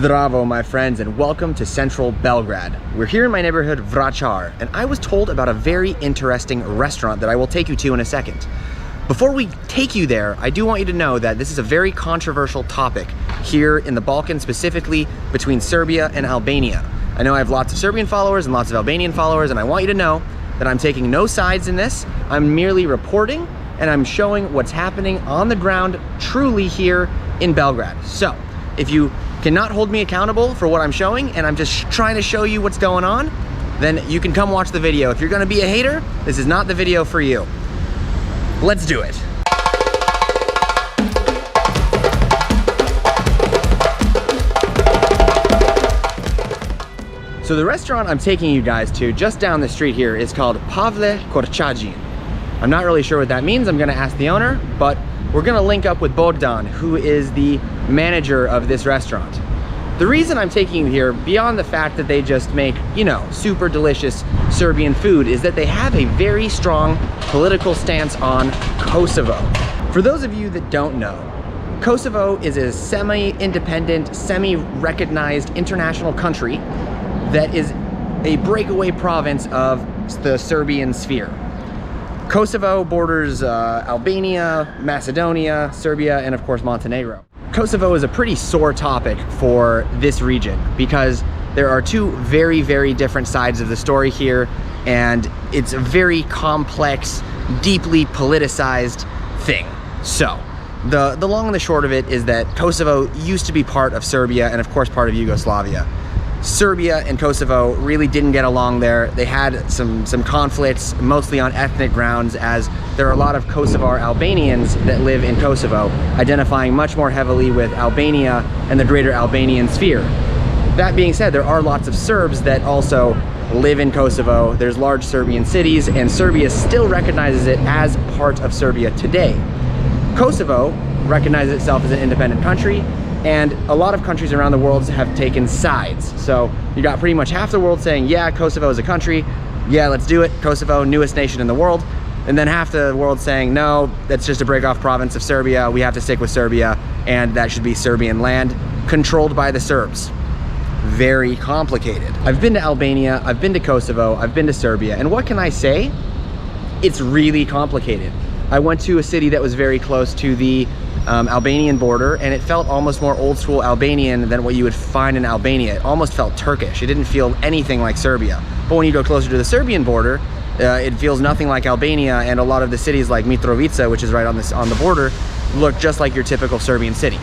Zdravo, my friends, and welcome to central Belgrade. We're here in my neighborhood Vračar, and I was told about a very interesting restaurant that I will take you to in a second. Before we take you there, I do want you to know that this is a very controversial topic here in the Balkans, specifically between Serbia and Albania. I know I have lots of Serbian followers and lots of Albanian followers, and I want you to know that I'm taking no sides in this. I'm merely reporting, and I'm showing what's happening on the ground truly here in Belgrade. So, if you cannot hold me accountable for what I'm showing and I'm just trying to show you what's going on, then you can come watch the video. If you're gonna be a hater, this is not the video for you. Let's do it. So the restaurant I'm taking you guys to just down the street here is called Pavle Korcagin. I'm not really sure what that means. I'm gonna ask the owner, but we're gonna link up with Bogdan, who is the manager of this restaurant. The reason I'm taking you here, beyond the fact that they just make, you know, super delicious Serbian food, is that they have a very strong political stance on Kosovo. For those of you that don't know, Kosovo is a semi-independent, semi-recognized international country that is a breakaway province of the Serbian sphere. Kosovo borders Albania, Macedonia, Serbia, and of course Montenegro. Kosovo is a pretty sore topic for this region because there are two very, very different sides of the story here, and it's a very complex, deeply politicized thing. So, the long and the short of it is that Kosovo used to be part of Serbia and of course part of Yugoslavia. Serbia and Kosovo really didn't get along there. They had some conflicts, mostly on ethnic grounds, as there are a lot of Kosovar Albanians that live in Kosovo, identifying much more heavily with Albania and the greater Albanian sphere. That being said, there are lots of Serbs that also live in Kosovo. There's large Serbian cities, and Serbia still recognizes it as part of Serbia today. Kosovo recognizes itself as an independent country, and a lot of countries around the world have taken sides. So you got pretty much half the world saying, yeah, Kosovo is a country, yeah, let's do it, Kosovo, newest nation in the world. And then half the world saying, no, that's just a break-off province of Serbia, we have to stick with Serbia, and that should be Serbian land, controlled by the Serbs. Very complicated. I've been to Albania, I've been to Kosovo, I've been to Serbia, and what can I say? It's really complicated. I went to a city that was very close to the Albanian border, and it felt almost more old school Albanian than what you would find in Albania. It almost felt Turkish. It didn't feel anything like Serbia. But when you go closer to the Serbian border, it feels nothing like Albania, and a lot of the cities like Mitrovica, which is right on the border, look just like your typical Serbian city.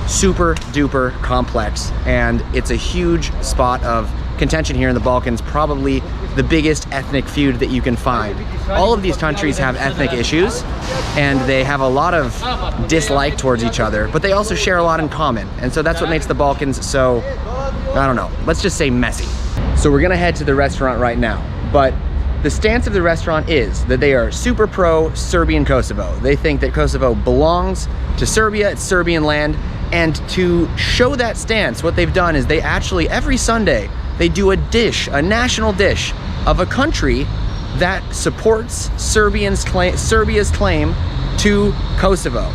Super duper complex, and it's a huge spot of contention here in the Balkans, probably the biggest ethnic feud that you can find. All of these countries have ethnic issues, and they have a lot of dislike towards each other, but they also share a lot in common, and so that's what makes the Balkans so, I don't know, let's just say messy. So we're gonna head to the restaurant right now, but the stance of the restaurant is that they are super pro Serbian Kosovo. They think that Kosovo belongs to Serbia, it's Serbian land, and to show that stance, what they've done is they actually, every Sunday, they do a dish, a national dish of a country that supports Serbia's claim to Kosovo.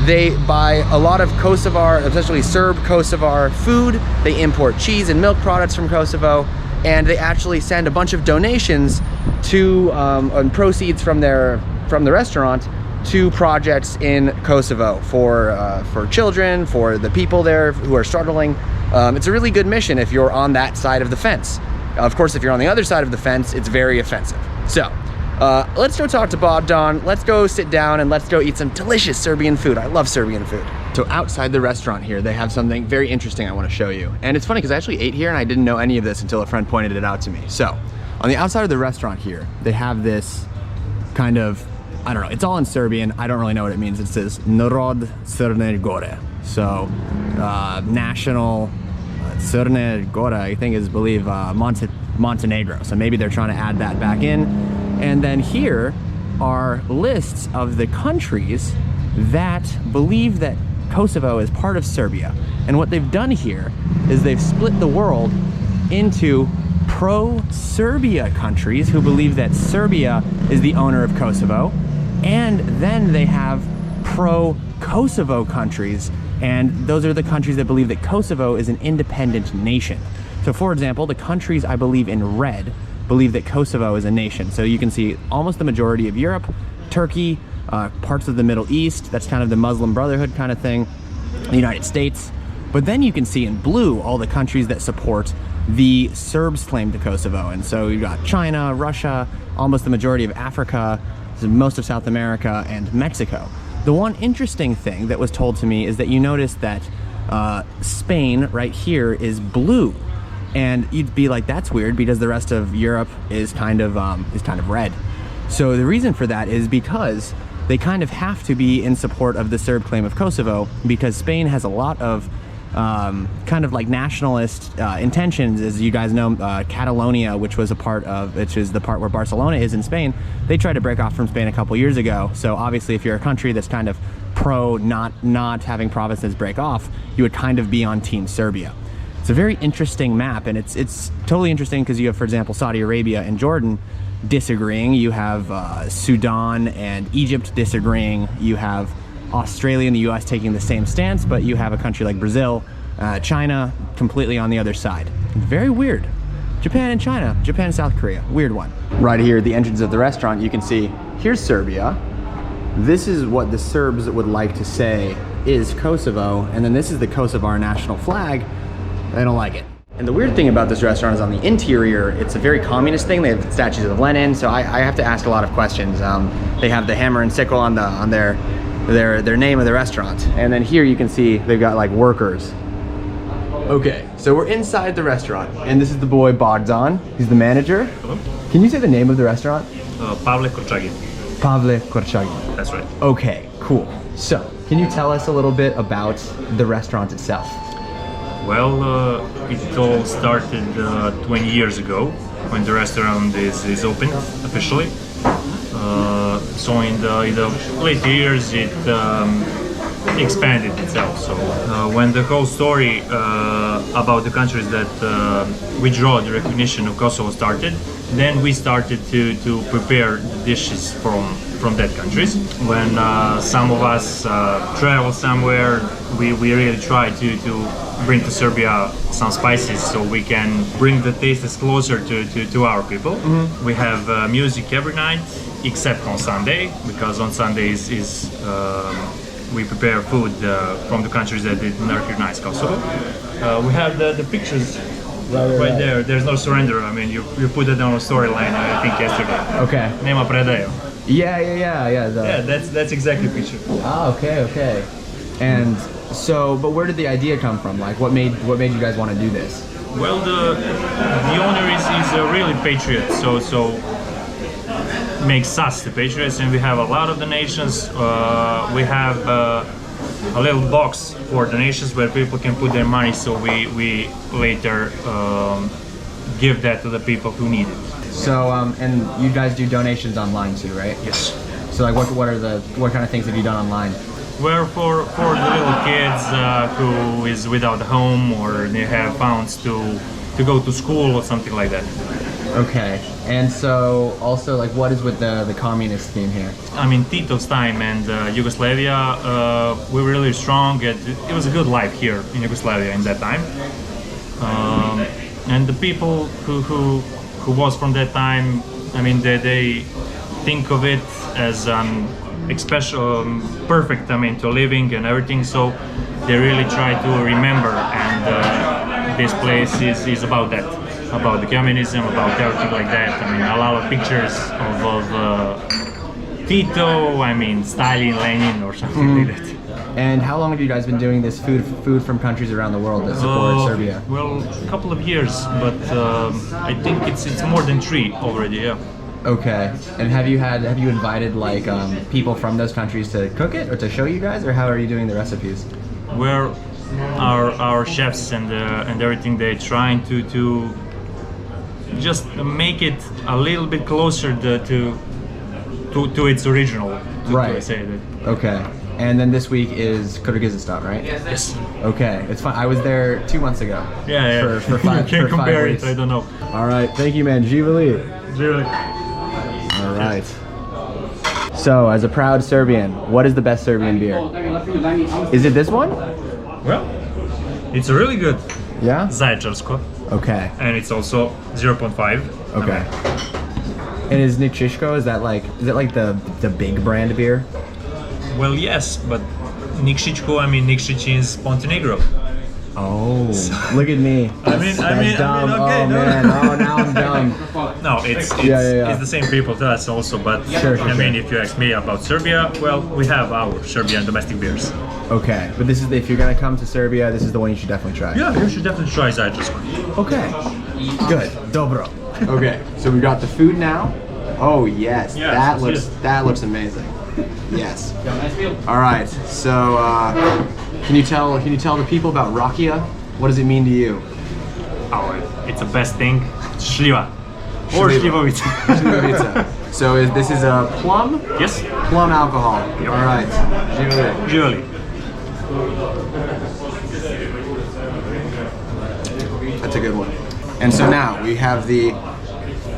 They buy a lot of Kosovar, especially Serb Kosovar food. They import cheese and milk products from Kosovo, and they actually send a bunch of donations to and proceeds from the restaurant to projects in Kosovo for children, for the people there who are struggling. It's a really good mission if you're on that side of the fence. Of course, if you're on the other side of the fence, it's very offensive. So, let's go talk to Bogdan, let's go sit down, and let's go eat some delicious Serbian food. I love Serbian food. So outside the restaurant here, they have something very interesting I want to show you. And it's funny because I actually ate here and I didn't know any of this until a friend pointed it out to me. So, on the outside of the restaurant here, they have this kind of, I don't know, it's all in Serbian, I don't really know what it means. It says Narod Crne Gore. So, national Crne Gore, I think is, Montenegro. So maybe they're trying to add that back in. And then here are lists of the countries that believe that Kosovo is part of Serbia. And what they've done here is they've split the world into pro-Serbia countries who believe that Serbia is the owner of Kosovo, and then they have pro-Kosovo countries And those are the countries that believe that Kosovo is an independent nation. So for example, the countries I believe in red believe that Kosovo is a nation. So you can see almost the majority of Europe, Turkey, parts of the Middle East, that's kind of the Muslim Brotherhood kind of thing, the United States. But then you can see in blue all the countries that support the Serbs' claim to Kosovo. And so you've got China, Russia, almost the majority of Africa, most of South America, and Mexico. The one interesting thing that was told to me is that you notice that Spain right here is blue. And you'd be like, that's weird, because the rest of Europe is kind of red. So the reason for that is because they kind of have to be in support of the Serb claim of Kosovo, because Spain has a lot of kind of like nationalist intentions. As you guys know, Catalonia, which is the part where Barcelona is in Spain, they tried to break off from Spain a couple years ago. So obviously if you're a country that's kind of pro not having provinces break off, you would kind of be on Team Serbia. It's a very interesting map, and it's totally interesting because you have, for example, Saudi Arabia and Jordan disagreeing. You have Sudan and Egypt disagreeing. You have Australia and the US taking the same stance, but you have a country like Brazil, China completely on the other side. Very weird. Japan and China, Japan and South Korea, weird one. Right here at the entrance of the restaurant, you can see, here's Serbia. This is what the Serbs would like to say is Kosovo, and then this is the Kosovar national flag. They don't like it. And the weird thing about this restaurant is on the interior, it's a very communist thing. They have statues of Lenin, so I have to ask a lot of questions. They have the hammer and sickle on their name of the restaurant. And then here you can see they've got like workers. Okay, so we're inside the restaurant, and this is the boy Bogdan. He's the manager. Hello. Can you say the name of the restaurant? Pavle Korcagin. Pavle Korcagin. That's right. Okay, cool. So, can you tell us a little bit about the restaurant itself? Well, it all started 20 years ago when the restaurant is opened officially. So in the late years it expanded itself. So when the whole story about the countries that withdraw the recognition of Kosovo started, then we started to prepare the dishes from that countries. When some of us travel somewhere, we really try to bring to Serbia some spices so we can bring the taste as closer to our people. Mm-hmm. We have music every night except on Sunday, because on Sundays we prepare food from the countries that did not recognize Kosovo. We have the pictures right there. There's no surrender. I mean, you put it on a storyline, I think, yesterday. Okay. Nema predaju. Yeah. That's exactly the picture. Ah, okay. And so, but where did the idea come from? Like, what made you guys want to do this? Well, the owner is a really patriot, so makes us the patriots, and we have a lot of donations. We have a little box for donations where people can put their money, so we later give that to the people who need it. So, and you guys do donations online too, right? Yes. So, like, what kind of things have you done online? Well, for the little kids who is without a home, or they have funds to go to school or something like that. Okay, and so also, like, what is with the communist theme here? I mean, Tito's time and Yugoslavia, we were really strong. It was a good life here in Yugoslavia in that time, and the people who was from that time, I mean, they think of it as perfect, I mean, to living and everything. So they really try to remember, and this place is about that. About the communism, about everything like that. I mean, a lot of pictures of Tito, I mean, Stalin, Lenin, or something like that. And how long have you guys been doing this food from countries around the world that support Serbia? Well, a couple of years, but I think it's more than 3 already, yeah. Okay, and have you invited like people from those countries to cook it or to show you guys, or how are you doing the recipes? Where our chefs and everything, they're trying to just make it a little bit closer to its original. Right. Say that. Okay. And then this week is Kyrgyzstan, right? Yes. Okay, it's fun. I was there 2 months ago. Yeah. For 5 you can't compare 5 weeks. it. I don't know. All right. Thank you, man. Živeli. All right. So, as a proud Serbian, what is the best Serbian beer? Is it this one? Well, it's really good. Yeah? Zaječarsko. Okay. And it's also 0.5. Okay. And is Nikšićko, is that like the big brand beer? Well, yes, but Nikšićko, I mean, Nikšić is Montenegro. Oh, look at me. That's dumb. okay, oh no. man, oh now I'm dumb. No, it's the same people to us also, but Sure, I mean, if you ask me about Serbia, well, we have our Serbian domestic beers. Okay, but this is if you're gonna come to Serbia, this is the one you should definitely try. Yeah, you should definitely try Zaječarsko. Okay. Good. Dobro. Okay, so we got the food now. Oh yes, Yeah, that looks amazing. Yes. All right. So can you tell the people about rakia? What does it mean to you? Oh, it's the best thing. Šljiva. Or Šljiva. šljivovica. Šljivovica. So this is a plum? Yes. Plum alcohol. Yep. All right. Živjeli. Živjeli. That's a good one. And so now we have the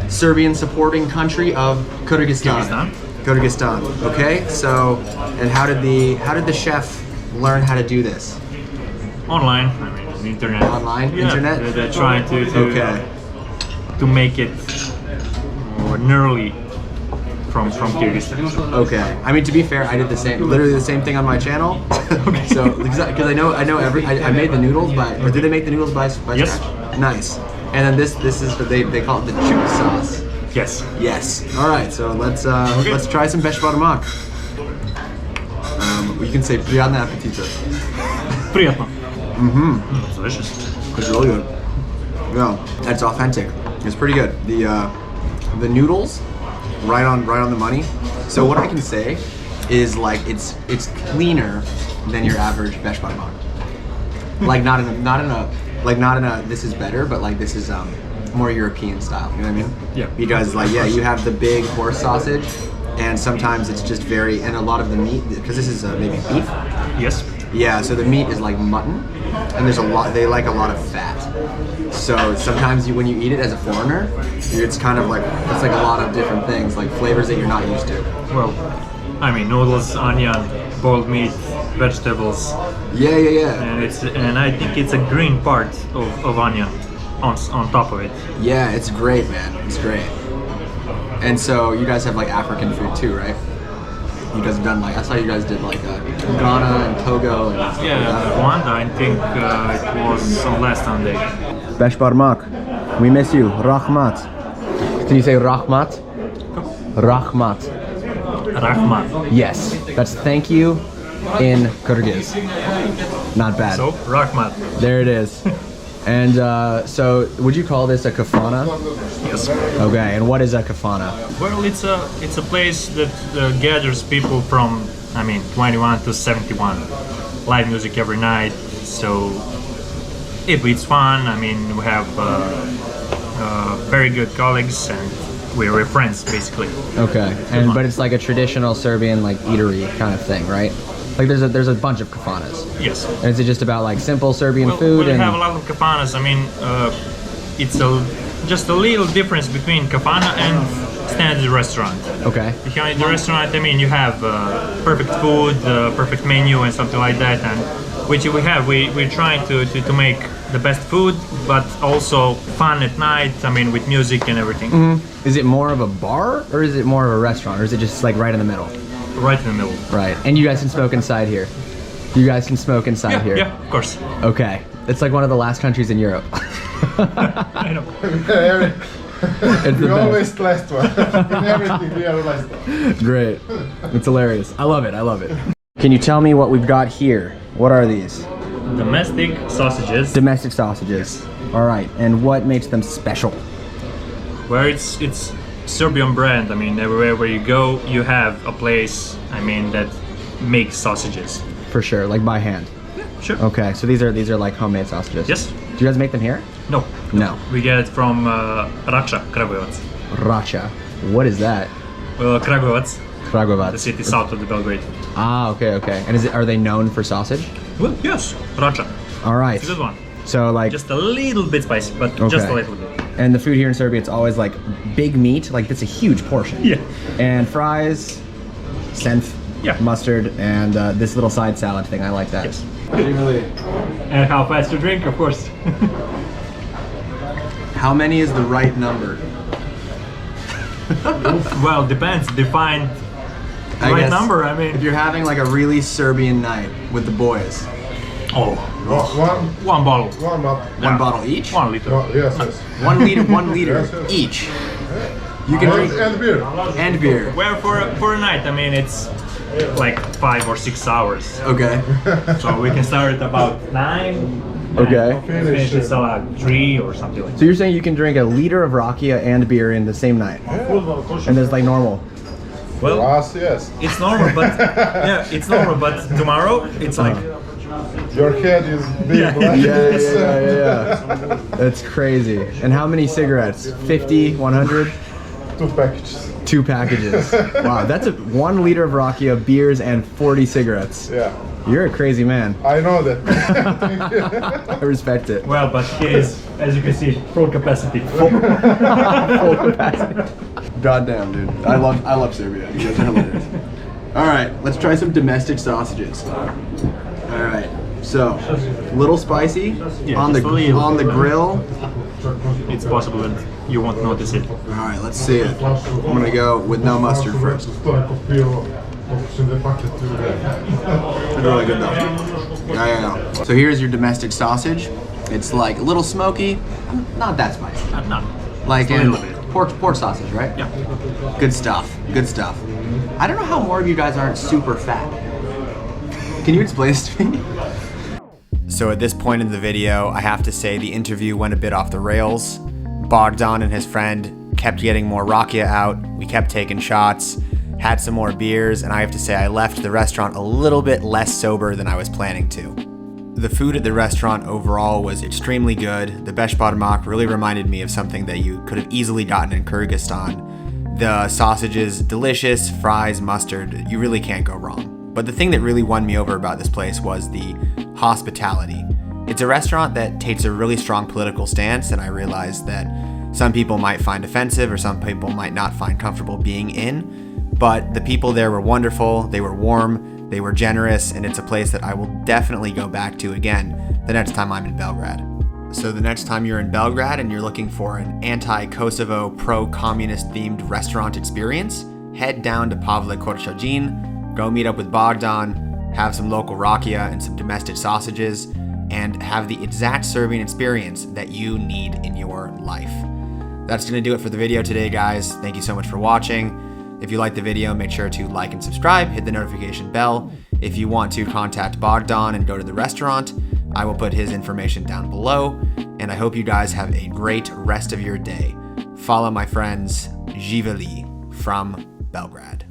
Serbian supporting country of Kyrgyzstan. Kyrgyzstan. Okay. So, and how did the chef learn how to do this? Online. I mean, on the internet. Online? Yeah, Internet? They're trying to make it more nearly from Kyrgyzstan. Okay. I mean, to be fair, I did literally the same thing on my channel. Okay. So, because I know I made the noodles or did they make the noodles by Yes. scratch? Nice. And then this is they call it the chouk sauce. Yes. Yes. All right. So let's try some beshbarmak. You can say приятного аппетита. Приятно. It's delicious. It's really good. Yeah, it's authentic. It's pretty good. The noodles, right on the money. So what I can say is like it's cleaner than your average beshbarmak. Like not in a this is better, but like this is more European style. You know what I mean? Yeah. Because like you have the big horse sausage, and sometimes it's just and a lot of the meat, because this is maybe beef. Yes. Yeah, so the meat is like mutton, and they like a lot of fat. So sometimes when you eat it as a foreigner, it's kind of like, it's like a lot of different things, like flavors that you're not used to. Well, I mean, noodles, onion, boiled meat, vegetables. Yeah. And I think it's a green part of onion on top of it. Yeah, it's great, man. It's great. And so you guys have like African food too, right? You guys have done I saw you guys did like Ghana and Togo. Rwanda, I think it was on last Sunday. Beshbarmak, we miss you. Rahmat. Can you say Rahmat? Rahmat. Rahmat. Yes, that's thank you in Kyrgyz. Not bad. So, Rahmat. There it is. And so, would you call this a kafana? Yes. Okay, and what is a kafana? Well, it's a place that gathers people from, 21 to 71. Live music every night. So, it's fun. We have very good colleagues, and we're friends basically. Okay, but it's like a traditional Serbian eatery kind of thing, right? Like there's a bunch of kafanas. Yes. And is it just about like simple Serbian food? We have a lot of kafanas. It's just a little difference between kafana and standard restaurant. Okay. Behind the restaurant, you have perfect food, perfect menu, and something like that. And which we have, we're trying to make the best food, but also fun at night. With music and everything. Mm-hmm. Is it more of a bar or is it more of a restaurant, or is it just like right in the middle? Right in the middle. Right. And you guys can smoke inside here. You guys can smoke inside here. Yeah, of course. Okay. It's like one of the last countries in Europe. I know. We always last one. In everything we are last one. Great. It's hilarious. I love it. Can you tell me what we've got here? What are these? Domestic sausages. Domestic sausages. All right. And what makes them special? Well, it's Serbian brand. Everywhere where you go, you have a place, that makes sausages. For sure, like by hand. Yeah, sure. Okay, so these are like homemade sausages. Yes. Do you guys make them here? No. No. We get it from Rača, Kragujevac. Rača. What is that? Kragujevac. The city south of the Belgrade. Ah, okay. And are they known for sausage? Well, yes. Rača. All right. It's a good one. So just a little bit spicy, but just a little bit. And the food here in Serbia, it's always like big meat, like it's a huge portion. Yeah. And fries, senf, mustard, and this little side salad thing. I like that. Yes. And how fast to drink, of course. How many is the right number? Well, depends. Define I right guess number. I mean, if you're having like a really Serbian night with the boys, one bottle. one bottle each? 1 liter. Yes, yes. 1 liter, 1 liter Yes, yes. each. You can drink And beer. and beer. Well, for a night, I mean, it's like 5 or 6 hours. Okay. So we can start at about 9. Okay. And finish it at 3 or something like So you're saying you can drink a liter of rakia and beer in the same night, and it's like normal. that. Well, Us, yes. it's normal, but yeah, it's normal. But tomorrow, it's like Your head is big. Yeah. Like Yeah, this. yeah. That's crazy. And how many cigarettes? 50, 100? 2 packages. 2 packages. Wow, that's 1 liter of rakia, beers, and 40 cigarettes. Yeah. You're a crazy man. I know that. I respect it. well, but here is, as you can see, full capacity. Full capacity. Goddamn, dude. I love Serbia. You guys are hilarious. All right, let's try some domestic sausages. All right. So, little spicy on the just a little. on the grill. It's possible that you won't notice it. All right, let's see it. I'm gonna go with no mustard first. It's really good though. Yeah. So here's your domestic sausage. It's like a little smoky, not that spicy. No. Like Just a in little bit. pork sausage, right? Yeah. Good stuff. Good stuff. I don't know how more of you guys aren't super fat. Can you explain this to me? So at this point in the video, I have to say the interview went a bit off the rails. Bogdan and his friend kept getting more rakia out. We kept taking shots, had some more beers, and I have to say I left the restaurant a little bit less sober than I was planning to. The food at the restaurant overall was extremely good. The beshbarmak really reminded me of something that you could have easily gotten in Kyrgyzstan. The sausages, delicious, fries, mustard, you really can't go wrong. But the thing that really won me over about this place was the hospitality. It's a restaurant that takes a really strong political stance, and I realized that some people might find offensive or some people might not find comfortable being in, but the people there were wonderful, they were warm, they were generous, and it's a place that I will definitely go back to again the next time I'm in Belgrade. So the next time you're in Belgrade and you're looking for an anti-Kosovo, pro-communist themed restaurant experience, head down to Pavle Korcagin, go meet up with Bogdan, have some local rakia and some domestic sausages, and have the exact Serbian experience that you need in your life. That's gonna do it for the video today, guys. Thank you so much for watching. If you liked the video, make sure to like and subscribe, hit the notification bell. If you want to contact Bogdan and go to the restaurant, I will put his information down below, and I hope you guys have a great rest of your day. Follow my friends, Ćirila from Belgrade.